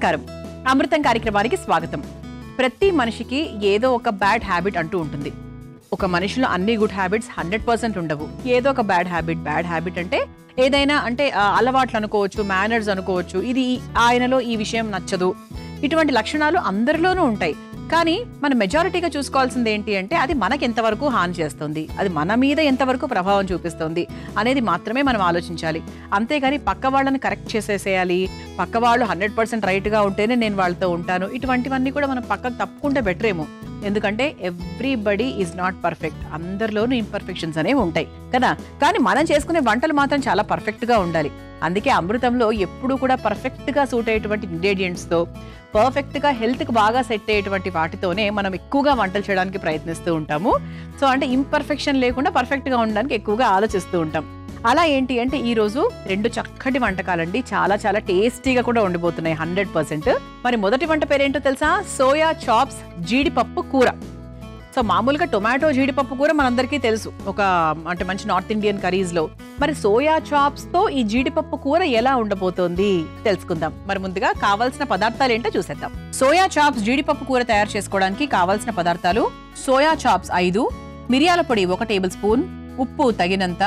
నమస్కారం. అమృతం కార్యక్రమానికి స్వాగతం. ప్రతి మనిషికి ఏదో ఒక బ్యాడ్ హ్యాబిట్ అంటూ ఉంటుంది. ఒక మనిషిలో అన్ని గుడ్ హ్యాబిట్స్ 100% ఉండవు. ఏదో ఒక బ్యాడ్ హ్యాబిట్ అంటే ఏదైనా అంటే అలవాట్లు అనుకోవచ్చు, మేనర్స్ అనుకోవచ్చు. ఇది ఆయనలో ఈ విషయం నచ్చదు. ఇటువంటి లక్షణాలు అందరిలోనూ ఉంటాయి. కానీ మన మెజారిటీగా చూసుకోవాల్సింది ఏంటి అంటే అది మనకి ఎంతవరకు హాని చేస్తుంది, అది మన మీద ఎంతవరకు ప్రభావం చూపిస్తుంది అనేది మాత్రమే మనం ఆలోచించాలి. అంతేగాని పక్క వాళ్ళని కరెక్ట్ చేసేసేయాలి, పక్క వాళ్ళు 100% రైట్గా ఉంటేనే నేను వాళ్ళతో ఉంటాను, ఇటువంటివన్నీ కూడా మనం పక్కకు తప్పుకుంటే బెటర్ ఏమో. ఎందుకంటే ఎవ్రీబడి ఈజ్ నాట్ పర్ఫెక్ట్. అందరిలోనూ ఇంపర్ఫెక్షన్స్ అనేవి ఉంటాయి కదా. కానీ మనం చేసుకునే వంటలు మాత్రం చాలా పర్ఫెక్ట్గా ఉండాలి. అందుకే అమృతంలో ఎప్పుడూ కూడా పర్ఫెక్ట్గా సూట్ అయ్యేటువంటి ఇంగ్రీడియంట్స్తో, పర్ఫెక్ట్గా హెల్త్కి బాగా సెట్ అయ్యేటువంటి వాటితోనే మనం ఎక్కువగా వంటలు చేయడానికి ప్రయత్నిస్తూ ఉంటాము. సో అంటే ఇంపర్ఫెక్షన్ లేకుండా పర్ఫెక్ట్గా ఉండడానికి ఎక్కువగా ఆలోచిస్తూ ఉంటాం. అలా ఏంటి అంటే ఈరోజు 2 చక్కటి వంటకాలండి, చాలా చాలా టేస్టీగా కూడా ఉండిపోతున్నాయి 100%. మరి మొదటి వంట పేరేంటో తెలుసా? సోయా చాప్స్ జీడిపప్పు కూర. సో మామూలుగా టొమాటో జీడిపప్పు కూర మనందరికీ తెలుసు, ఒక అంటే మంచి నార్త్ ఇండియన్ కర్రీస్లో. మరి సోయా చాప్స్తో ఈ జీడిపప్పు కూర ఎలా ఉండబోతోంది తెలుసుకుందాం. మరి ముందుగా కావాల్సిన పదార్థాలు ఏంటో చూసేద్దాం. సోయా చాప్స్ జీడిపప్పు కూర తయారు చేసుకోవడానికి కావాల్సిన పదార్థాలు: సోయా చాప్స్ 5, మిరియాల పొడి 1 టేబుల్ స్పూన్, ఉప్పు తగినంత,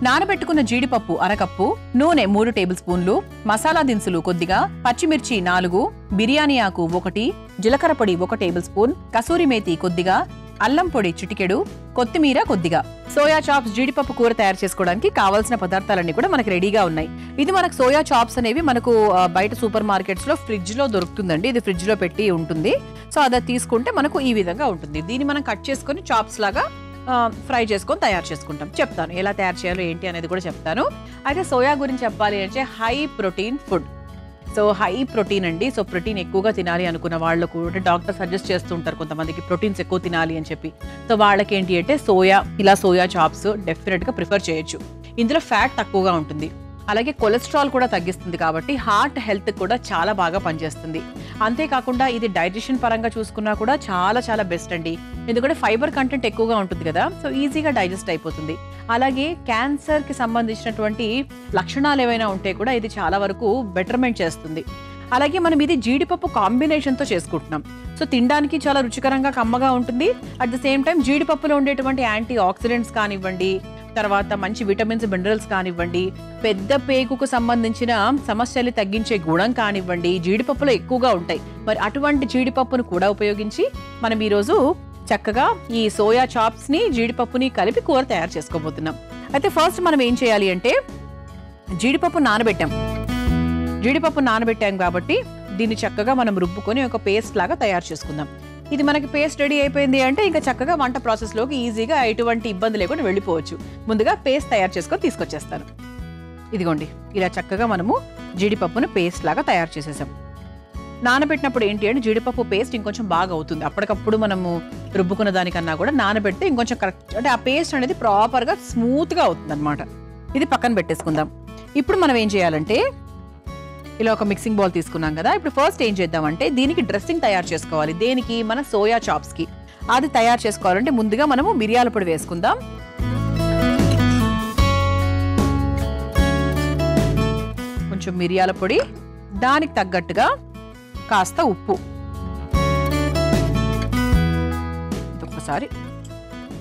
నానబెట్టుకున్న జీడిపప్పు 1 కప్పు, నూనె 3 టేబుల్ స్పూన్లు, మసాలా దినుసులు కొద్దిగా, పచ్చిమిర్చి 4, బిర్యానీ ఆకు 1, జీలకర్ర పొడి 1 టేబుల్ స్పూన్, కసూరి మేతి కొద్దిగా, అల్లం పొడి చిటికెడు, కొత్తిమీర కొద్దిగా. సోయా చాప్స్ జీడిపప్పు కూర తయారు చేసుకోవడానికి కావాల్సిన పదార్థాలన్నీ కూడా మనకి రెడీగా ఉన్నాయి. ఇది మనకు సోయా చాప్స్ అనేవి మనకు బయట సూపర్ మార్కెట్స్ లో ఫ్రిడ్జ్ లో దొరుకుతుందండి. ఇది ఫ్రిడ్జ్ లో పెట్టి ఉంటుంది. సో అది తీసుకుంటే మనకు ఈ విధంగా ఉంటుంది. దీన్ని మనం కట్ చేసుకొని చాప్స్ లాగా ఫ్రై చేసుకొని తయారు చేసుకుంటాం. చెప్తాను ఎలా తయారు చేయాలో ఏంటి అనేది కూడా చెప్తాను. అయితే సోయా గురించి చెప్పాలి అంటే high protein food. So high protein అండి. సో ప్రోటీన్ ఎక్కువగా తినాలి అనుకున్న వాళ్ళకు అంటే డాక్టర్ సజెస్ట్ చేస్తుంటారు కొంతమందికి ప్రోటీన్స్ ఎక్కువ తినాలి అని చెప్పి. సో వాళ్ళకి ఏంటి అంటే సోయా చాప్స్ డెఫినెట్గా ప్రిఫర్ చేయొచ్చు. ఇందులో ఫ్యాట్ తక్కువగా ఉంటుంది, అలాగే కొలెస్ట్రాల్ కూడా తగ్గిస్తుంది, కాబట్టి హార్ట్ హెల్త్ కూడా చాలా బాగా పనిచేస్తుంది. అంతేకాకుండా ఇది డైజెషన్ పరంగా చూసుకున్నా కూడా చాలా చాలా బెస్ట్ అండి. ఎందుకంటే ఫైబర్ కంటెంట్ ఎక్కువగా ఉంటుంది కదా, సో ఈజీగా డైజెస్ట్ అయిపోతుంది. అలాగే క్యాన్సర్కి సంబంధించినటువంటి లక్షణాలు ఏవైనా ఉంటే కూడా ఇది చాలా వరకు బెటర్మెంట్ చేస్తుంది. అలాగే మనం ఇది జీడిపప్పు కాంబినేషన్తో చేసుకుంటున్నాం. సో తినడానికి చాలా రుచికరంగా కమ్మగా ఉంటుంది. అట్ ద సేమ్ టైం జీడిపప్పులో ఉండేటువంటి యాంటీ ఆక్సిడెంట్స్ కానివ్వండి, తర్వాత మంచి విటమిన్స్ మినరల్స్ కానివ్వండి, పెద్ద పేగుకు సంబంధించిన సమస్యలు తగ్గించే గుణం కానివ్వండి జీడిపప్పులో ఎక్కువగా ఉంటాయి. మరి అటువంటి జీడిపప్పును కూడా ఉపయోగించి మనం ఈరోజు చక్కగా ఈ సోయా చాప్స్ ని జీడిపప్పుని కలిపి కూర తయారు చేసుకోబోతున్నాం. అయితే ఫస్ట్ మనం ఏం చేయాలి అంటే జీడిపప్పు నానబెట్టాం కాబట్టి దీన్ని చక్కగా మనం రుబ్బుకొని ఒక పేస్ట్ లాగా తయారు చేసుకుందాం. ఇది మనకి పేస్ట్ రెడీ అయిపోయింది అంటే ఇంకా చక్కగా వంట ప్రాసెస్లోకి ఈజీగా ఎటువంటి ఇబ్బంది లేకుండా వెళ్ళిపోవచ్చు. ముందుగా పేస్ట్ తయారు చేసుకొని తీసుకొచ్చేస్తాను. ఇదిగోండి, ఇలా చక్కగా మనము జీడిపప్పును పేస్ట్ లాగా తయారు చేసేసాం. నానబెట్టినప్పుడు ఏంటి అంటే జీడిపప్పు పేస్ట్ ఇంకొంచెం బాగా అవుతుంది. అప్పటికప్పుడు మనము రుబ్బుకున్న దానికన్నా కూడా నానబెడితే ఇంకొంచెం కరెక్ట్ అంటే ఆ పేస్ట్ అనేది ప్రాపర్గా స్మూత్గా అవుతుంది అనమాట. ఇది పక్కన పెట్టేసుకుందాం. ఇప్పుడు మనం ఏం చేయాలంటే ఇలా ఒక మిక్సింగ్ బౌల్ తీసుకున్నాం కదా. ఇప్పుడు ఫస్ట్ ఏం చేద్దామంటే దీనికి డ్రెస్సింగ్ తయారు చేసుకోవాలి. దేనికి? మన సోయా చాప్స్కి. అది తయారు చేసుకోవాలంటే ముందుగా మనము మిరియాల పొడి వేసుకుందాం. కొంచెం మిరియాల పొడి, దానికి తగ్గట్టుగా కాస్త ఉప్పు, ఒక్కసారి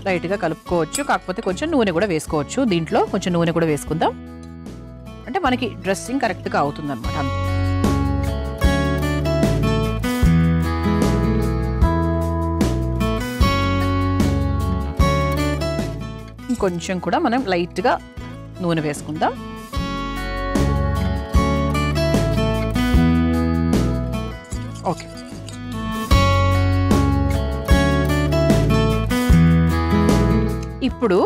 లైట్గా కలుపుకోవచ్చు. కాకపోతే కొంచెం నూనె కూడా వేసుకోవచ్చు. దీంట్లో కొంచెం నూనె కూడా వేసుకుందాం, అంటే మనకి డ్రెస్సింగ్ కరెక్ట్గా అవుతుంది అనమాట. అంతే. ఇంకొంచెం కూడా మనం లైట్గా నూనె వేసుకుందాం. ఓకే, ఇప్పుడు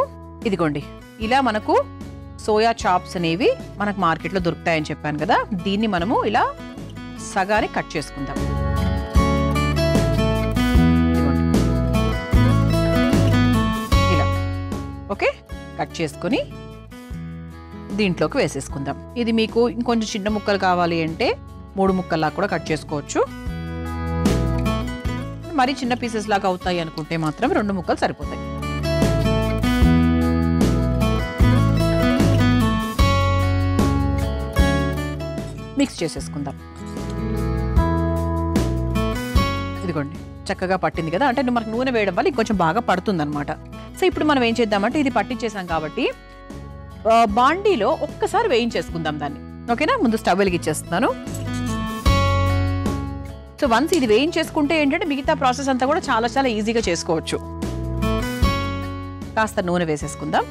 ఇదిగోండి ఇలా మనకు సోయా చాప్స్ అనేవి మనకు మార్కెట్లో దొరుకుతాయని చెప్పాను కదా. దీన్ని మనము ఇలా సగానికి కట్ చేసుకుందాం. ఇలా ఓకే, కట్ చేసుకొని దీంట్లోకి వేసేసుకుందాం. ఇది మీకు ఇంకొంచెం చిన్న ముక్కలు కావాలి అంటే 3 ముక్కల్లా కూడా కట్ చేసుకోవచ్చు. మరి చిన్న పీసెస్ లాగా అవుతాయి అనుకుంటే మాత్రం 2 ముక్కలు సరిపోతాయి. మిక్స్ చేసేసుకుందాం. ఇదిగోండి చక్కగా పట్టింది కదా, అంటే మనకు నూనె వేయడం వల్ల ఇంకొంచెం బాగా పడుతుంది అనమాట. సో ఇప్పుడు మనం ఏం చేద్దామంటే ఇది పట్టించేసాం కాబట్టి బాండీలో ఒక్కసారి వేయించేసుకుందాం దాన్ని. ఓకేనా, ముందు స్టవ్ వెలిగించేస్తున్నాను. సో వన్స్ ఇది వేయించేసుకుంటే ఏంటంటే మిగతా ప్రాసెస్ అంతా కూడా చాలా చాలా ఈజీగా చేసుకోవచ్చు. కాస్త నూనె వేసేసుకుందాం.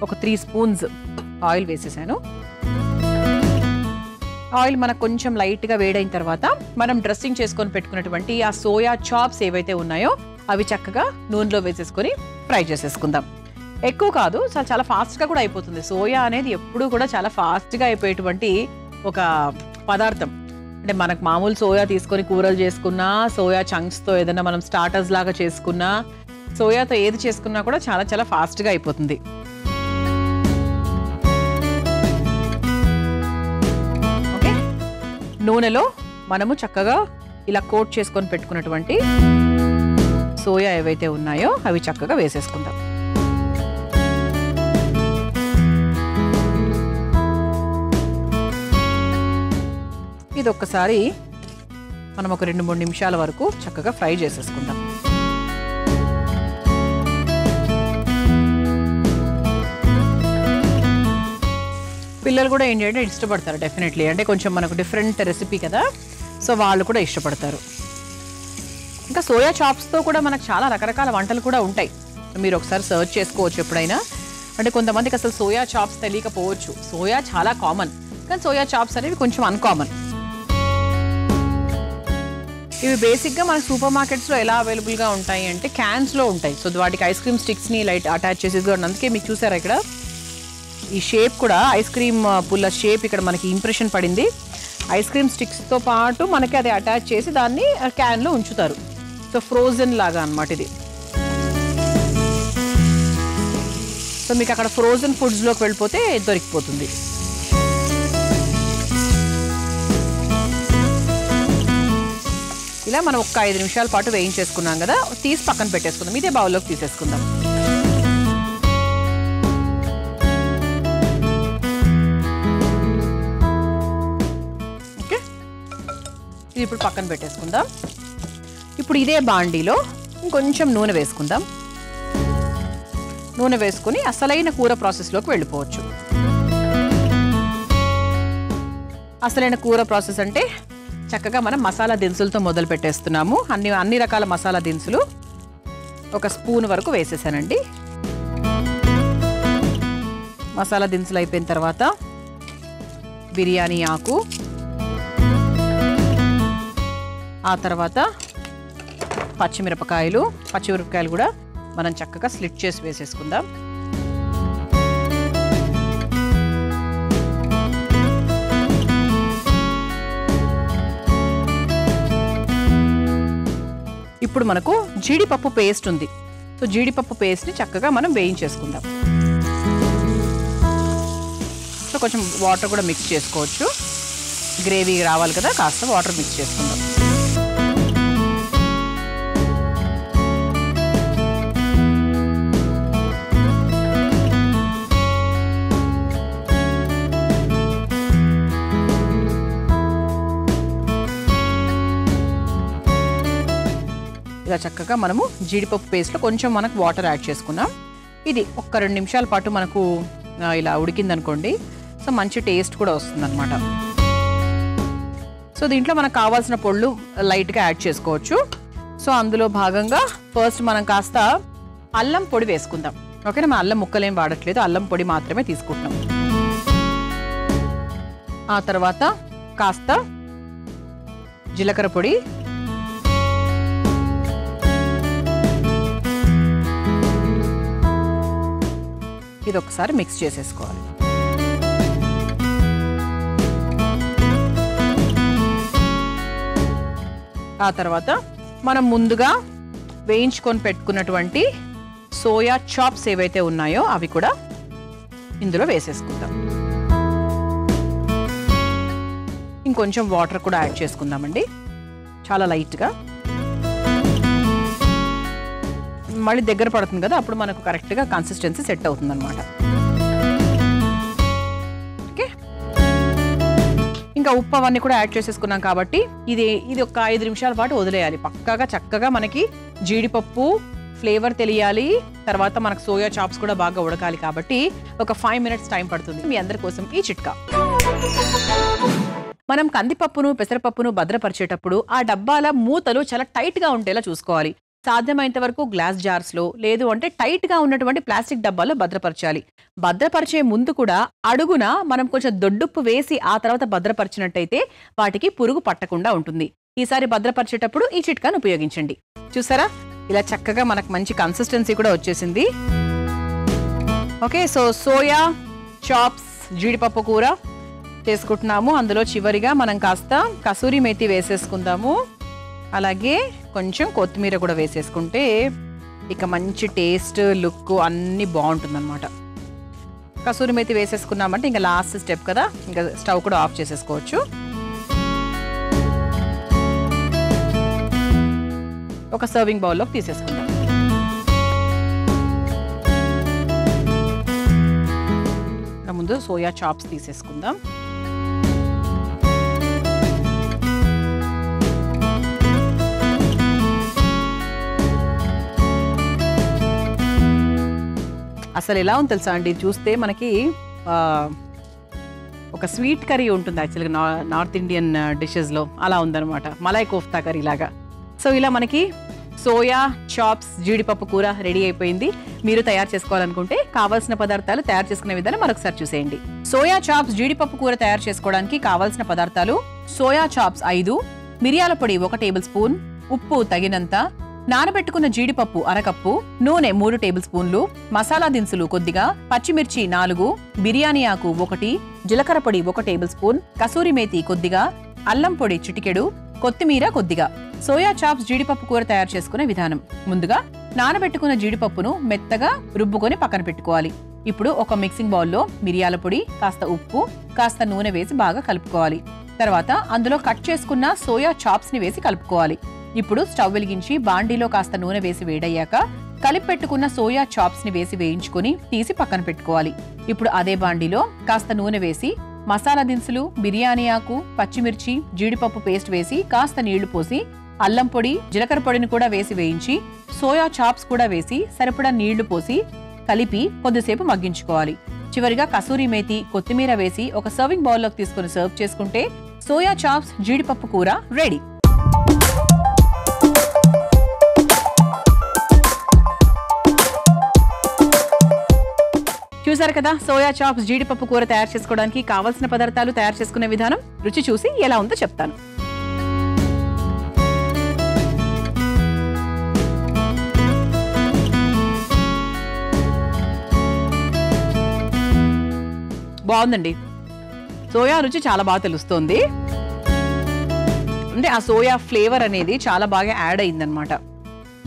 ఒక 3 స్పూన్స్ ఆయిల్ వేసేసాను. ఆయిల్ మనకు కొంచెం లైట్గా వేడైన తర్వాత మనం డ్రెస్సింగ్ చేసుకొని పెట్టుకున్నటువంటి ఆ సోయా చాప్స్ ఏవైతే ఉన్నాయో అవి చక్కగా నూనెలో వేసేసుకొని ఫ్రై చేసేసుకుందాం. ఎక్కువ కాదు, చాలా ఫాస్ట్గా కూడా అయిపోతుంది. సోయా అనేది ఎప్పుడూ కూడా చాలా ఫాస్ట్గా అయిపోయేటువంటి ఒక పదార్థం. అంటే మనకు మామూలు సోయా తీసుకొని కూరలు చేసుకున్నా, సోయా చంక్స్తో ఏదైనా మనం స్టార్టర్స్ లాగా చేసుకున్నా, సోయాతో ఏది చేసుకున్నా కూడా చాలా చాలా ఫాస్ట్గా అయిపోతుంది. నూనెలో మనము చక్కగా ఇలా కోట్ చేసుకొని పెట్టుకున్నటువంటి సోయా ఏవైతే ఉన్నాయో అవి చక్కగా వేసేసుకుందాం. ఇది ఒక్కసారి మనం ఒక 2-3 నిమిషాల వరకు చక్కగా ఫ్రై చేసేసుకుందాం. పిల్లలు కూడా ఏంటంటే ఇష్టపడతారు డెఫినెట్లీ, అంటే కొంచెం మనకు డిఫరెంట్ రెసిపీ కదా, సో వాళ్ళు కూడా ఇష్టపడతారు. ఇంకా సోయా చాప్స్తో కూడా మనకు చాలా రకరకాల వంటలు కూడా ఉంటాయి. మీరు ఒకసారి సర్చ్ చేసుకోవచ్చు ఎప్పుడైనా. అంటే కొంతమందికి అసలు సోయా చాప్స్ తెలియకపోవచ్చు. సోయా చాలా కామన్, కానీ సోయా చాప్స్ అనేవి కొంచెం అన్కామన్. ఇవి బేసిక్గా మన సూపర్ మార్కెట్స్లో ఎలా అవైలబుల్గా ఉంటాయి అంటే క్యాన్స్లో ఉంటాయి. సో వాటికి ఐస్ క్రీమ్ స్టిక్స్ని లైట్ అటాచ్ చేసేది కూడా, అందుకే మీకు చూసారా ఇక్కడ ఈ షేప్ కూడా ఐస్ క్రీమ్ పుల్ల షేప్ ఇక్కడ మనకి ఇంప్రెషన్ పడింది. ఐస్ క్రీమ్ స్టిక్స్తో పాటు మనకి అది అటాచ్ చేసి దాన్ని క్యాన్లో ఉంచుతారు. సో ఫ్రోజన్ లాగా అన్నమాట ఇది. సో మీకు అక్కడ ఫ్రోజన్ ఫుడ్స్లోకి వెళ్ళిపోతే దొరికిపోతుంది. ఇలా మనం ఒక 5 నిమిషాల పాటు వేయించేసుకున్నాం కదా, తీసి పక్కన పెట్టేసుకుందాం. ఇదే బౌల్లోకి తీసేసుకుందాం. ఓకే, ఇది ఇప్పుడు పక్కన పెట్టేసుకుందాం. ఇప్పుడు ఇదే బాండీలో ఇంకొంచెం నూనె వేసుకుందాం. నూనె వేసుకుని అసలైన కూర ప్రాసెస్లోకి వెళ్ళిపోవచ్చు. అసలైన కూర ప్రాసెస్ అంటే చక్కగా మనం మసాలా దినుసులతో మొదలు పెట్టేస్తున్నాము. అన్ని రకాల మసాలా దినుసులు 1 స్పూన్ వరకు వేసేసానండి. మసాలా దినుసులు అయిపోయిన తర్వాత బిర్యానీ ఆకు, ఆ తర్వాత పచ్చిమిరపకాయలు కూడా మనం చక్కగా స్లిట్ చేసి వేసేసుకుందాం. ఇప్పుడు మనకు జీడిపప్పు పేస్ట్ ఉంది. సో జీడిపప్పు పేస్ట్ని చక్కగా మనం వేయించేసుకుందాం. సో కొంచెం వాటర్ కూడా మిక్స్ చేసుకోవచ్చు. గ్రేవీ రావాలి కదా, కాస్త వాటర్ మిక్స్ చేసుకుందాం. ఇలా చక్కగా మనము జీడిపప్పు పేస్ట్లో కొంచెం మనకు వాటర్ యాడ్ చేసుకున్నాం. ఇది ఒక 2 నిమిషాల పాటు మనకు ఇలా ఉడికిందనుకోండి, సో మంచి టేస్ట్ కూడా వస్తుందన్నమాట. సో దీంట్లో మనకు కావాల్సిన పొళ్ళు లైట్గా యాడ్ చేసుకోవచ్చు. సో అందులో భాగంగా ఫస్ట్ మనం కాస్త అల్లం పొడి వేసుకుందాం. ఓకేనా, మనం అల్లం ముక్కలేం వాడట్లేదు, అల్లం పొడి మాత్రమే తీసుకుంటున్నాం. ఆ తర్వాత కాస్త జీలకర్ర పొడి, ఇది ఒకసారి మిక్స్ చేసేసుకోవాలి. ఆ తర్వాత మనం ముందుగా వేయించుకొని పెట్టుకున్నటువంటి సోయా చాప్స్ ఏవైతే ఉన్నాయో అవి కూడా ఇందులో వేసేసుకుందాం. ఇంకొంచెం వాటర్ కూడా యాడ్ చేసుకుందామండి, చాలా లైట్గా. మళ్ళీ దగ్గర పడుతుంది కదా, అప్పుడు మనకు కరెక్ట్గా కన్సిస్టెన్సీ సెట్ అవుతుంది అనమాట. ఓకే, ఇంకా ఉప్పు అవన్నీ కూడా యాడ్ చేసేసుకున్నాం కాబట్టి ఇది ఒక 5 నిమిషాల పాటు వదిలేయాలి. పక్కాగా చక్కగా మనకి జీడిపప్పు ఫ్లేవర్ తెలియాలి, తర్వాత మనకు సోయా చాప్స్ కూడా బాగా ఉడకాలి కాబట్టి ఒక 5 మినిట్స్ టైం పడుతుంది. మీ అందరి కోసం ఈ చిట్కా. మనం కందిపప్పును పెసరపప్పును భద్రపరిచేటప్పుడు ఆ డబ్బాల మూతలు చాలా టైట్గా ఉండేలా చూసుకోవాలి. సాధ్యమైనంత వరకు గ్లాస్ జార్స్లో లేదు అంటే టైట్గా ఉన్నటువంటి ప్లాస్టిక్ డబ్బాలో భద్రపరచాలి. భద్రపరిచే ముందు కూడా అడుగున మనం కొంచెం దొడ్డుప్పు వేసి ఆ తర్వాత భద్రపరిచినట్టయితే వాటికి పురుగు పట్టకుండా ఉంటుంది. ఈసారి భద్రపరిచేటప్పుడు ఈ చిట్కాను ఉపయోగించండి. చూసారా, ఇలా చక్కగా మనకు మంచి కన్సిస్టెన్సీ కూడా వచ్చేసింది. ఓకే, సో సోయా చాప్స్ జీడిపప్పు కూర చేసుకుంటున్నాము. అందులో చివరిగా మనం కాస్త కసూరి మేతి వేసేసుకుందాము. అలాగే కొంచెం కొత్తిమీర కూడా వేసేసుకుంటే ఇక మంచి టేస్ట్ లుక్ అన్నీ బాగుంటుందన్నమాట. కసూరి మేతి వేసేసుకున్నామంటే ఇంకా లాస్ట్ స్టెప్ కదా, ఇంకా స్టవ్ కూడా ఆఫ్ చేసేసుకోవచ్చు. ఒక సర్వింగ్ బౌల్లోకి తీసేసుకుందాం. ముందు సోయా చాప్స్ తీసేసుకుందాం. అసలు ఎలా ఉంది తెలుసా అండి, చూస్తే మనకి ఒక స్వీట్ కర్రీ ఉంటుంది యాక్చువల్గా నార్త్ ఇండియన్ డిషెస్లో, అలా ఉందన్నమాట. మలై కోఫ్తా కర్రీ లాగా. సో ఇలా మనకి సోయా చాప్స్ జీడిపప్పు కూర రెడీ అయిపోయింది. మీరు తయారు చేసుకోవాలనుకుంటే కావాల్సిన పదార్థాలు తయారు చేసుకునే విధానం మరొకసారి చూసేయండి. సోయా చాప్స్ జీడిపప్పు కూర తయారు చేసుకోవడానికి కావాల్సిన పదార్థాలు: సోయా చాప్స్ 5, మిరియాల పొడి 1 టేబుల్ స్పూన్, ఉప్పు తగినంత, నానబెట్టుకున్న జీడిపప్పు 1 కప్పు, నూనె 3 టేబుల్ స్పూన్లు, మసాలా దినుసులు కొద్దిగా, పచ్చిమిర్చి 4, బిర్యానీ ఆకు 1, జీలకర్ర పొడి 1 టేబుల్ స్పూన్, కసూరి మేతి కొద్దిగా, అల్లం పొడి చిటికెడు, కొత్తిమీర కొద్దిగా. సోయా చాప్స్ జీడిపప్పు కూర తయారు చేసుకునే విధానం: ముందుగా నానబెట్టుకున్న జీడిపప్పును మెత్తగా రుబ్బుకొని పక్కన పెట్టుకోవాలి. ఇప్పుడు ఒక మిక్సింగ్ బౌల్లో మిరియాల పొడి, కాస్త ఉప్పు, కాస్త నూనె వేసి బాగా కలుపుకోవాలి. తర్వాత అందులో కట్ చేసుకున్న సోయా చాప్స్ ని వేసి కలుపుకోవాలి. ఇప్పుడు స్టవ్ వెలిగించి బాండీలో కాస్త నూనె వేసి వేడయ్యాక కలిపి పెట్టుకున్న సోయా చాప్స్ ని వేసి వేయించుకొని తీసి పక్కన పెట్టుకోవాలి. ఇప్పుడు అదే బాండీలో కాస్త నూనె వేసి మసాలా దినుసులు, బిర్యానీ ఆకు, పచ్చిమిర్చి, జీడిపప్పు పేస్ట్ వేసి కాస్త నీళ్లు పోసి అల్లం పొడి, జీలకర్ర పొడిని కూడా వేసి వేయించి సోయా చాప్స్ కూడా వేసి సరిపడా నీళ్లు పోసి కలిపి కొద్దిసేపు మగ్గించుకోవాలి. చివరిగా కసూరి మేతి, కొత్తిమీర వేసి ఒక సర్వింగ్ బౌల్లోకి తీసుకుని సర్వ్ చేసుకుంటే సోయా చాప్స్ జీడిపప్పు కూర రెడీ. చూసారు కదా, సోయా చాప్స్ జీడిపప్పు కూర తయారు చేసుకోవడానికి కావాల్సిన పదార్థాలు, తయారు చేసుకునే విధానం. రుచి చూసి ఎలా ఉందో చెప్తాను. బాగుందండి, సోయా రుచి చాలా బాగా తెలుస్తోంది. అంటే ఆ సోయా ఫ్లేవర్ అనేది చాలా బాగా యాడ్ అయిందనమాట.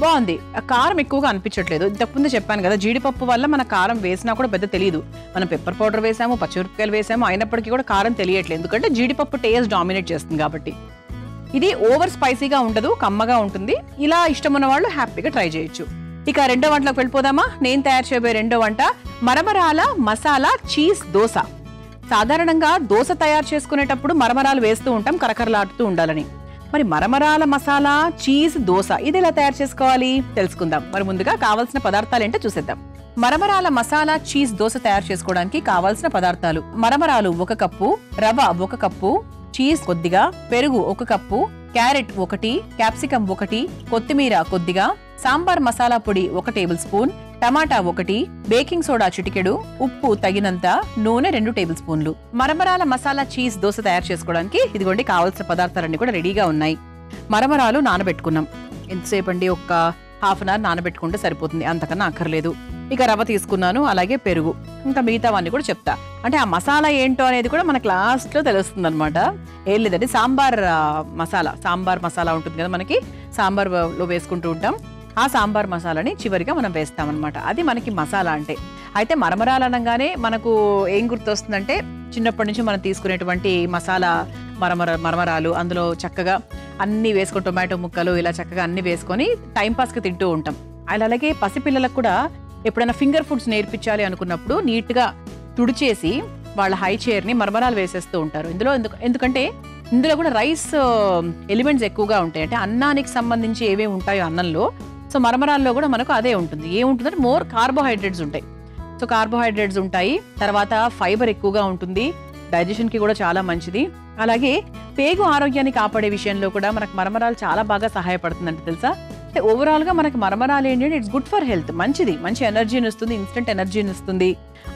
బాగుంది. కారం ఎక్కువగా అనిపించట్లేదు. ఇంతకుముందు చెప్పాను కదా, జీడిపప్పు వల్ల మన కారం వేసినా కూడా పెద్ద తెలియదు. మనం పెప్పర్ పౌడర్ వేసాము, పచ్చిమిరపకాయలు వేసాము, అయినప్పటికీ కూడా కారం తెలియట్లేదు. ఎందుకంటే జీడిపప్పు టేస్ట్ డామినేట్ చేస్తుంది కాబట్టి. ఇది ఓవర్ స్పైసీగా ఉండదు, కమ్మగా ఉంటుంది. ఇలా ఇష్టం ఉన్న వాళ్ళు హ్యాపీగా ట్రై చేయొచ్చు. ఇక రెండో వంటలోకి వెళ్ళిపోదామా? నేను తయారు చేయబోయే రెండో వంట మరమరాల మసాలా చీజ్ దోశ. సాధారణంగా దోశ తయారు చేసుకునేటప్పుడు మరమరాలు వేస్తూ ఉంటాం కరకరలాడుతూ ఉండాలని. మరి మరమరాల మసాలా చీజ్ దోశ ఇది ఎలా తయారు చేసుకోవాలి తెలుసుకుందాం. మరి ముందుగా కావాల్సిన పదార్థాలు ఏంటో చూసేద్దాం. మరమరాల మసాలా చీజ్ దోశ తయారు చేసుకోవడానికి కావాల్సిన పదార్థాలు: మరమరాలు 1 కప్పు, రవ 1 కప్పు, చీజ్ కొద్దిగా, పెరుగు 1 కప్పు, క్యారెట్ 1, క్యాప్సికం 1, కొత్తిమీర కొద్దిగా, సాంబార్ మసాలా పొడి 1 టేబుల్ స్పూన్, టమాటా 1, బేకింగ్ సోడా చిటికెడు, ఉప్పు తగినంత, నూనె 2 టేబుల్ స్పూన్లు. మరమరాల మసాలా చీజ్ దోశ తయారు చేసుకోవడానికి ఇదిగోండి కావాల్సిన పదార్థాలన్నీ కూడా రెడీగా ఉన్నాయి. మరమరాలు నానబెట్టుకున్నాం. ఎంతసేపు అండి? ఒక హాఫ్ అన్ అవర్ నానబెట్టుకుంటే సరిపోతుంది, అంతకన్నా అక్కర్లేదు. ఇక రవ్వ తీసుకున్నాను, అలాగే పెరుగు, ఇంకా మిగతావన్నీ కూడా చెప్తా. అంటే ఆ మసాలా ఏంటో అనేది కూడా మనకు లాస్ట్ లో తెలుస్తుంది అనమాట. ఏం లేదండి, సాంబార్ మసాలా ఉంటుంది కదా మనకి, సాంబార్ లో వేసుకుంటూ ఉంటాం. ఆ సాంబార్ మసాలాని చివరిగా మనం వేస్తామన్నమాట. అది మనకి మసాలా అంటే. అయితే మరమరాలు అనగానే మనకు ఏం గుర్తొస్తుందంటే, చిన్నప్పటి నుంచి మనం తీసుకునేటువంటి మసాలా మరమరాలు, అందులో చక్కగా అన్ని వేసుకొని టొమాటో ముక్కలు ఇలా చక్కగా అన్ని వేసుకొని టైంపాస్కి తింటూ ఉంటాం. అలాగే పసిపిల్లలకు కూడా ఎప్పుడైనా ఫింగర్ ఫుడ్స్ నేర్పించాలి అనుకున్నప్పుడు నీట్గా తుడిచేసి వాళ్ళ హై చైర్ని మరమరాలు వేసేస్తూ ఉంటారు. ఎందుకంటే ఇందులో కూడా రైస్ ఎలిమెంట్స్ ఎక్కువగా ఉంటాయి. అంటే అన్నానికి సంబంధించి ఏవేవి ఉంటాయో అన్నంలో, సో మరమరాల్లో కూడా మనకు అదే ఉంటుంది. ఏముంటుందంటే మోర్ కార్బోహైడ్రేట్స్ ఉంటాయి. సో కార్బోహైడ్రేట్స్ ఉంటాయి, తర్వాత ఫైబర్ ఎక్కువగా ఉంటుంది, డైజెషన్కి కూడా చాలా మంచిది. అలాగే పేగు ఆరోగ్యాన్ని కాపాడే విషయంలో కూడా మనకు మరమరాలు చాలా బాగా సహాయపడుతుందంటే తెలుసా. అంటే ఓవరాల్గా మనకి మరమరాలు ఏంటంటే ఇట్స్ గుడ్ ఫర్ హెల్త్, మంచి ఎనర్జీని ఇస్తుంది, ఇన్స్టెంట్ ఎనర్జీని ఇస్తుంది.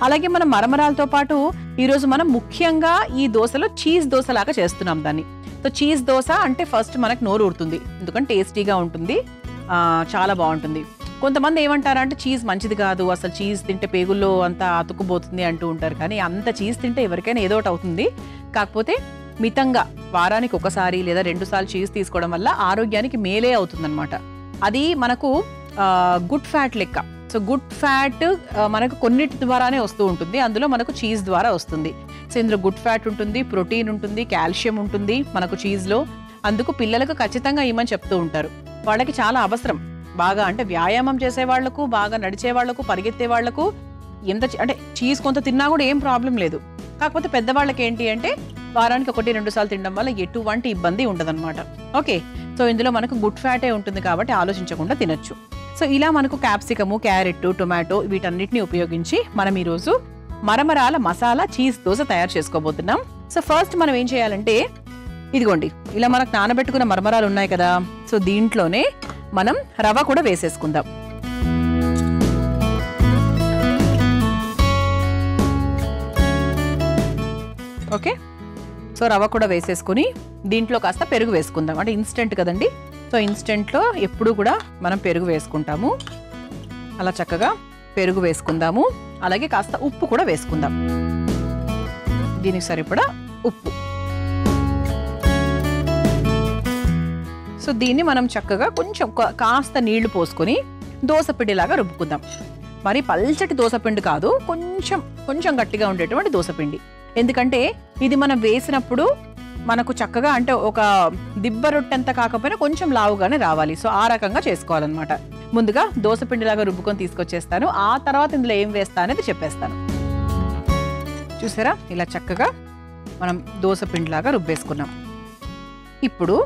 అలాగే మనం మరమరాలతో పాటు ఈరోజు మనం ముఖ్యంగా ఈ దోశలో చీజ్ దోశ లాగా చేస్తున్నాం దాన్ని. సో చీజ్ దోశ అంటే ఫస్ట్ మనకు నోరు ఊరుతుంది, ఎందుకంటే టేస్టీగా ఉంటుంది, చాలా బాగుంటుంది. కొంతమంది ఏమంటారంటే చీజ్ మంచిది కాదు, అసలు చీజ్ తింటే పేగుల్లో అంతా అతుక్కుపోతుంది అంటూ ఉంటారు. కానీ అంత చీజ్ తింటే ఎవరికైనా ఏదో ఒకటి అవుతుంది. కాకపోతే మితంగా వారానికి ఒకసారి లేదా 2 సార్లు చీజ్ తీసుకోవడం వల్ల ఆరోగ్యానికి మేలే అవుతుందన్నమాట. అది మనకు గుడ్ ఫ్యాట్ లెక్క. సో గుడ్ ఫ్యాట్ మనకు కొన్నిటి ద్వారానే వస్తూ ఉంటుంది, అందులో మనకు చీజ్ ద్వారా వస్తుంది. సో ఇందులో గుడ్ ఫ్యాట్ ఉంటుంది, ప్రోటీన్ ఉంటుంది, కాల్షియం ఉంటుంది మనకు చీజ్లో. అందుకు పిల్లలకు ఖచ్చితంగా ఇమ్మని చెప్తూ ఉంటారు. వాళ్ళకి చాలా అవసరం. బాగా అంటే వ్యాయామం చేసే వాళ్లకు, బాగా నడిచే వాళ్లకు, పరిగెత్తే వాళ్లకు అంటే చీజ్ కొంత తిన్నా కూడా ఏం ప్రాబ్లం లేదు. కాకపోతే పెద్దవాళ్ళకి ఏంటి అంటే వారానికి 1-2 సార్లు తినడం వల్ల ఎటువంటి ఇబ్బంది ఉండదన్నమాట. ఓకే, సో ఇందులో మనకు గుడ్ ఫ్యాటే ఉంటుంది కాబట్టి ఆలోచించకుండా తినొచ్చు. సో ఇలా మనకు క్యాప్సికము, క్యారెట్, టొమాటో వీటన్నిటిని ఉపయోగించి మనం ఈరోజు మరమరాల మసాలా చీజ్ దోశ తయారు చేసుకోబోతున్నాం. సో ఫస్ట్ మనం ఏం చేయాలంటే, ఇదిగోండి ఇలా మనకు నానబెట్టుకున్న మరమరాలు ఉన్నాయి కదా, సో దీంట్లోనే మనం రవ్వ కూడా వేసేసుకుందాం. ఓకే, సో రవ్వ కూడా వేసేసుకుని దీంట్లో కాస్త పెరుగు వేసుకుందాం. అంటే ఇన్స్టెంట్ కదండి, సో ఇన్స్టెంట్లో ఎప్పుడు కూడా మనం పెరుగు వేసుకుంటాము. అలా చక్కగా పెరుగు వేసుకుందాము. అలాగే కాస్త ఉప్పు కూడా వేసుకుందాం, దీనికి సరిపడా ఉప్పు. సో దీన్ని మనం చక్కగా కొంచెం కాస్త నీళ్లు పోసుకొని దోసపిండిలాగా రుబ్బుకుందాం. మరి పల్చటి దోసపిండి కాదు, కొంచెం గట్టిగా ఉండేటువంటి దోసపిండి. ఎందుకంటే ఇది మనం వేసినప్పుడు మనకు చక్కగా అంటే ఒక దిబ్బ రొట్టెంత కాకపోయినా కొంచెం లావుగానే రావాలి. సో ఆ రకంగా చేసుకోవాలన్నమాట. ముందుగా దోసపిండిలాగా రుబ్బుకొని తీసుకొచ్చేస్తాను, ఆ తర్వాత ఇందులో ఏం వేస్తా అనేది చెప్పేస్తాను. చూసారా, ఇలా చక్కగా మనం దోసపిండిలాగా రుబ్బేసుకున్నాం. ఇప్పుడు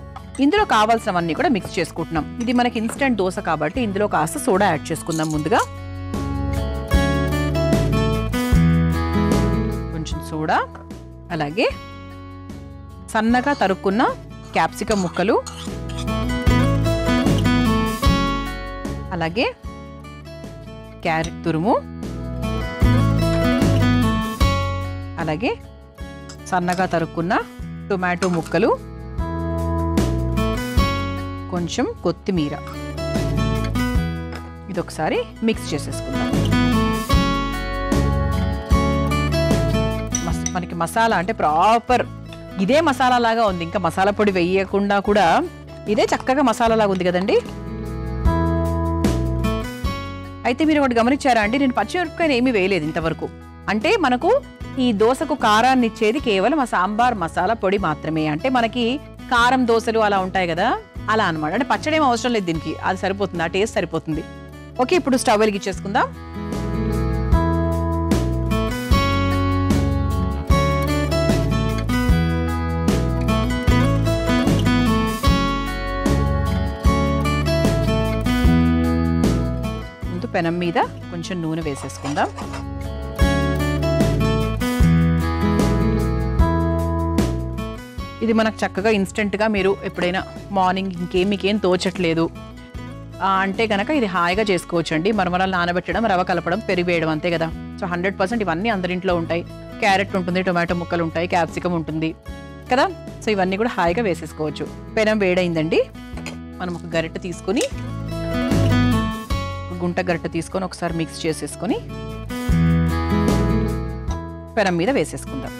ఇందులో కావాల్సినవన్నీ కూడా మిక్స్ చేసుకుంటున్నాం. ఇది మనకి ఇన్స్టెంట్ దోశ కాబట్టి ఇందులో కాస్త సోడా యాడ్ చేసుకుందాం. ముందుగా కొంచెం సోడా, అలాగే సన్నగా తరుక్కున్న క్యాప్సికమ్ ముక్కలు, అలాగే క్యారెట్ తురుము, అలాగే సన్నగా తరుక్కున్న టొమాటో ముక్కలు, కొంచెం కొత్తిమీర. ఇది ఒకసారి మిక్స్ చేసేసుకుందాం. మనకి మసాలా అంటే ప్రాపర్ ఇదే మసాలా లాగా ఉంది, ఇంకా మసాలా పొడి వేయకుండా కూడా ఇదే చక్కగా మసాలా లాగా ఉంది కదండి. అయితే మీరు ఒకటి గమనించారా అండి, నేను పచ్చిమిరపకాయలు ఏమీ వేయలేదు ఇంతవరకు. అంటే మనకు ఈ దోశకు కారాన్ని ఇచ్చేది కేవలం ఆ సాంబార్ మసాలా పొడి మాత్రమే. అంటే మనకి కారం దోశలు అలా ఉంటాయి కదా, అలా అనమాట. అంటే పచ్చడి ఏం అవసరం లేదు దీనికి, అది సరిపోతుంది, ఆ టేస్ట్ సరిపోతుంది. ఓకే, ఇప్పుడు స్టవ్ వెలిగించేసుకుందాం. ముందు పెనం మీద కొంచెం నూనె వేసేసుకుందాం. ఇది మనకు చక్కగా ఇన్స్టెంట్గా మీరు ఎప్పుడైనా మార్నింగ్ మీకేం తోచట్లేదు అంటే కనుక ఇది హాయిగా చేసుకోవచ్చు అండి. మరమరాలు నానబెట్టడం, రవ్వ కలపడం, పెరుగు వేయడం, అంతే కదా. సో 100% ఇవన్నీ అందరింట్లో ఉంటాయి. క్యారెట్ ఉంటుంది, టొమాటో ముక్కలు ఉంటాయి, క్యాప్సికమ్ ఉంటుంది కదా. సో ఇవన్నీ కూడా హాయిగా వేసేసుకోవచ్చు. పెనం వేడైందండి, మనం ఒక గరిటె తీసుకొని, ఒక గుంట గరిటె తీసుకొని ఒకసారి మిక్స్ చేసేసుకొని పెనం మీద వేసేసుకుందాం.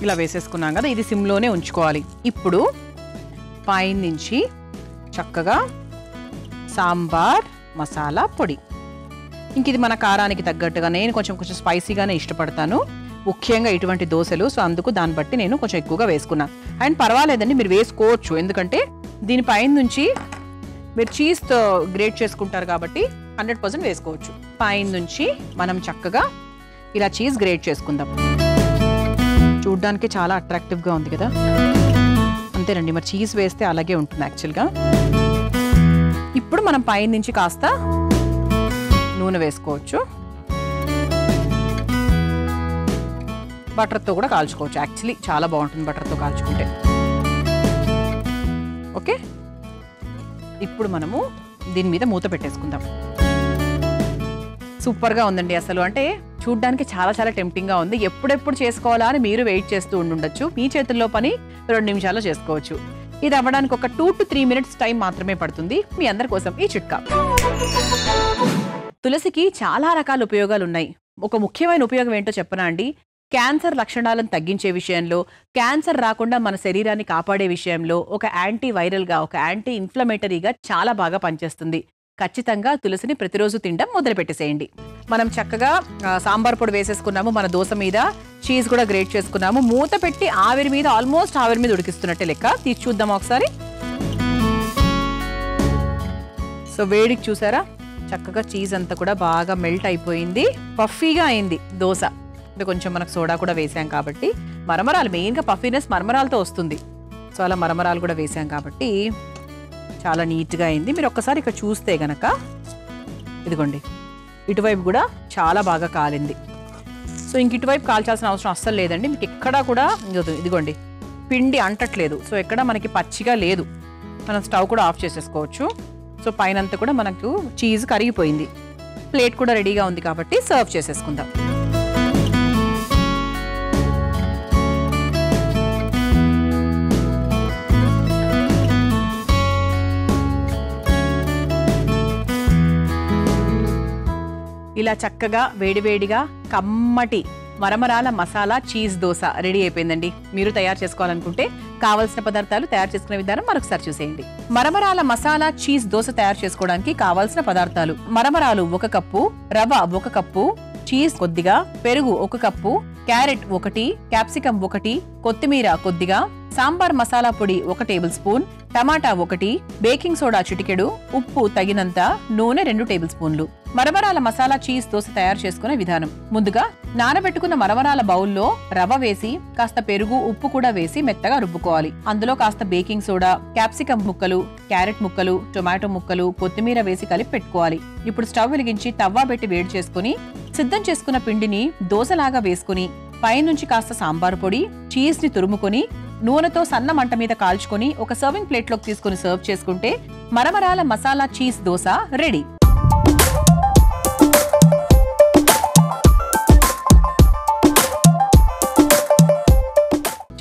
ఇలా వేసేసుకున్నాం కదా, ఇది సిమ్లోనే ఉంచుకోవాలి. ఇప్పుడు పైనుంచి చక్కగా సాంబార్ మసాలా పొడి, ఇంక ఇది మన కారానికి తగ్గట్టుగా, నేను కొంచెం స్పైసీగానే ఇష్టపడతాను ముఖ్యంగా ఇటువంటి దోశలు. సో అందుకు దాన్ని బట్టి నేను కొంచెం ఎక్కువగా వేసుకున్నాను. అండ్ పర్వాలేదండి, మీరు వేసుకోవచ్చు, ఎందుకంటే దీనిపైన నుంచి మీరు చీజ్తో గ్రేట్ చేసుకుంటారు కాబట్టి 100% వేసుకోవచ్చు. పైన నుంచి మనం చక్కగా ఇలా చీజ్ గ్రేట్ చేసుకుందాం. చూడ్డానికి చాలా అట్రాక్టివ్గా ఉంది కదా. అంతేనండి, మరి చీజ్ వేస్తే అలాగే ఉంటుంది యాక్చువల్గా. ఇప్పుడు మనం పైన నుంచి కాస్త నూనె వేసుకోవచ్చు. బటర్తో కూడా కాల్చుకోవచ్చు, యాక్చువల్లీ చాలా బాగుంటుంది బటర్తో కాల్చుకుంటే. ఓకే, ఇప్పుడు మనము దీని మీద మూత పెట్టేసుకుందాం. సూపర్గా ఉందండి అసలు. అంటే చూడ్డానికి చాలా చాలా టెంప్టింగ్గా ఉంది. ఎప్పుడెప్పుడు చేసుకోవాలా అని మీరు వెయిట్ చేస్తూ ఉండొచ్చు. మీ చేతుల్లో పని 2 నిమిషాల్లో చేసుకోవచ్చు. ఇది అవ్వడానికి ఒక 2 to 3 minutes టైం మాత్రమే పడుతుంది. మీ అందరి కోసం ఈ చిట్కా. తులసికి చాలా రకాల ఉపయోగాలు ఉన్నాయి. ఒక ముఖ్యమైన ఉపయోగం ఏంటో చెప్పనా అండి? క్యాన్సర్ లక్షణాలను తగ్గించే విషయంలో, క్యాన్సర్ రాకుండా మన శరీరాన్ని కాపాడే విషయంలో, ఒక యాంటీ వైరల్గా, ఒక యాంటీ ఇన్ఫ్లమేటరీగా చాలా బాగా పనిచేస్తుంది. ఖచ్చితంగా తులసిని ప్రతిరోజు తినడం మొదలు పెట్టేసేయండి. మనం చక్కగా సాంబార్ పొడి వేసేసుకున్నాము, మన దోశ మీద చీజ్ కూడా గ్రేట్ చేసుకున్నాము. మూత పెట్టి ఆవిరి మీద, ఆల్మోస్ట్ ఆవిరి మీద ఉడికిస్తున్నట్టే లెక్క. తీసి చూద్దాం ఒకసారి. సో వేడికి చూసారా, చక్కగా చీజ్ అంతా కూడా బాగా మెల్ట్ అయిపోయింది, పఫీగా అయింది దోశ. అంటే కొంచెం మనకు సోడా కూడా వేసాం కాబట్టి మరమరాలు, మెయిన్గా పఫీనెస్ మరమరాలతో వస్తుంది. సో అలా మరమరాలు కూడా వేసాం కాబట్టి చాలా నీట్గా అయింది. మీరు ఒక్కసారి ఇక్కడ చూస్తే గనక ఇదిగోండి, ఇటువైపు కూడా చాలా బాగా కాలింది. సో ఇంక ఇటువైపు కాల్చాల్సిన అవసరం అస్సలు లేదండి. మీకు ఎక్కడా కూడా ఇదిగోండి పిండి అంటట్లేదు. సో ఎక్కడ మనకి పచ్చిగా లేదు. మనం స్టవ్ కూడా ఆఫ్ చేసేసుకోవచ్చు. సో పైనంతా కూడా మనకు చీజ్ కరిగిపోయింది. ప్లేట్ కూడా రెడీగా ఉంది కాబట్టి సర్వ్ చేసేసుకుందాం. ఇలా చక్కగా వేడివేడిగా కమ్మటి మరమరాల మసాలా చీజ్ దోశ రెడీ అయిపోయిందండి. మీరు తయారు చేసుకోవాలనుకుంటే కావాల్సిన పదార్థాలు, తయారు చేసుకునే విధానం మరొకసారి చూసేయండి. మరమరాల మసాలా చీజ్ దోశ తయారు చేసుకోవడానికి కావాల్సిన పదార్థాలు: మరమరాలు 1 కప్పు, రవ 1 కప్పు, చీజ్ కొద్దిగా, పెరుగు 1 కప్పు, క్యారెట్ 1, క్యాప్సికం 1, కొత్తిమీర కొద్దిగా, సాంబార్ మసాలా పొడి 1 టేబుల్ స్పూన్, టమాటా 1, బేకింగ్ సోడా చిటికెడు, ఉప్పు తగినంత, నూనె 2 టేబుల్ స్పూన్లు. మరమరాల మసాలా చీజ్ దోశ తయారు చేసుకునే విధానం: ముందుగా నానబెట్టుకున్న మరమరాల బౌల్లో రవ వేసి కాస్త పెరుగు, ఉప్పు కూడా వేసి మెత్తగా రుబ్బుకోవాలి. అందులో కాస్త బేకింగ్ సోడా, క్యాప్సికం ముక్కలు, క్యారెట్ ముక్కలు, టొమాటో ముక్కలు, కొత్తిమీర వేసి కలిపి పెట్టుకోవాలి. ఇప్పుడు స్టవ్ వెలిగించి తవ్వ పెట్టి వేడి చేసుకుని సిద్ధం చేసుకున్న పిండిని దోశలాగా వేసుకుని పైనుంచి కాస్త సాంబార్ పొడి, చీజ్ ని తురుముకొని నూనెతో సన్న మంట మీద కాల్చుకొని ఒక సర్వింగ్ ప్లేట్లోకి తీసుకుని సర్వ్ చేసుకుంటే మరమరాల మసాలా చీజ్ దోశ రెడీ.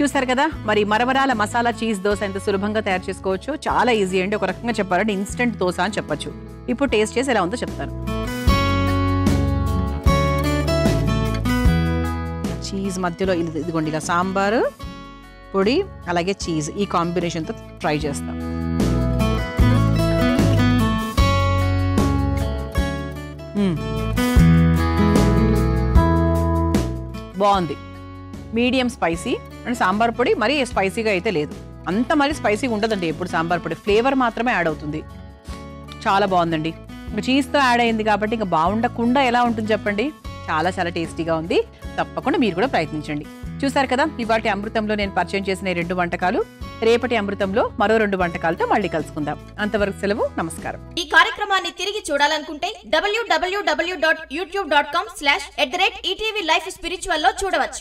చూసారు కదా, మరి మరమరాల మసాలా చీజ్ దోశ ఎంత సులభంగా తయారు చేసుకోవచ్చు. చాలా ఈజీ అండి. ఒక రకంగా చెప్పాలంటే ఇన్స్టెంట్ దోశ అని చెప్పొచ్చు. ఇప్పుడు టేస్ట్ చేసి ఎలా ఉందో చెప్తాను. చీజ్ మధ్యలో ఇదిగోండి ఇలా సాంబారు పొడి అలాగే చీజ్ ఈ కాంబినేషన్తో ట్రై చేస్తాం. బాగుంది. మీడియం స్పైసీ అండ్ సాంబార్ పొడి మరీ స్పైసీగా అయితే లేదు. అంత మరీ స్పైసీగా ఉండదండి ఎప్పుడు సాంబార్ పొడి. ఫ్లేవర్ మాత్రమే యాడ్ అవుతుంది. చాలా బాగుందండి. ఇంకా చీజ్తో యాడ్ అయింది కాబట్టి ఇంకా బాగుండకుండా ఎలా ఉంటుంది చెప్పండి. చాలా చాలా టేస్టీగా ఉంది. తప్పకుండా మీరు కూడా ప్రయత్నించండి. చూసారు కదా, ఇవాటి అమృతంలో నేను పరిచయం చేసిన 2 వంటకాలు. రేపటి అమృతంలో మరో 2 వంటకాలతో మళ్ళీ కలుసుకుందాం. అంతవరకు సెలవు, నమస్కారం. ఈ కార్యక్రమాన్ని తిరిగి చూడాలనుకుంటే www.youtube.com/ETV Life Spiritual లో చూడవచ్చు.